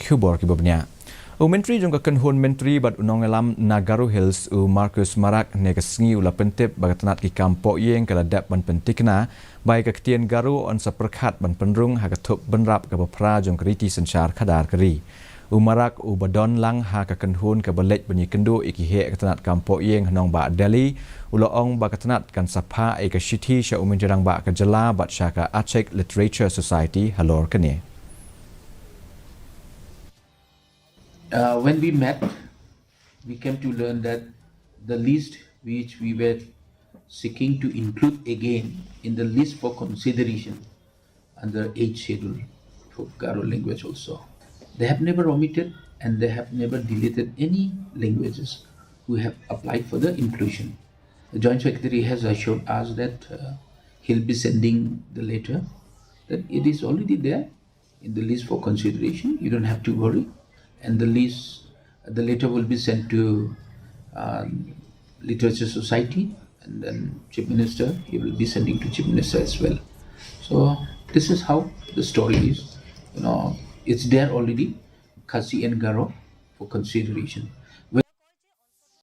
Kubor kibobnya. Menteri Jong Hun Menteri bad unong alam Garo Hills Marcus Marak negasngi ula pentip bagatanat ki kampok yeng kala dap ban pentikna bai ka Ktien Garo on saperkhat ban penrung ha ka Thup benrap ka bapra jong kriti sanchar khadar kari. Marak badon lang ha ka Hun ka balej banyi kendo iki he katanat kampok yeng hanong ba Delhi ula ong bagatanat kan sapa ka shiti sha umenjarang ba ka jala bat sha ka Achek Literature Society halor kane. When we met, we came to learn that the list which we were seeking to include again in the list for consideration under 8th schedule for Garo language also. They have never omitted and they have never deleted any languages who have applied for the inclusion. The Joint Secretary has assured us that he'll be sending the letter, that it is already there in the list for consideration. You don't have to worry. And the letter will be sent to Literature Society, and then Chief Minister, he will be sending to Chief Minister as well. So this is how the story is. It's there already, KHASI and Garo for consideration.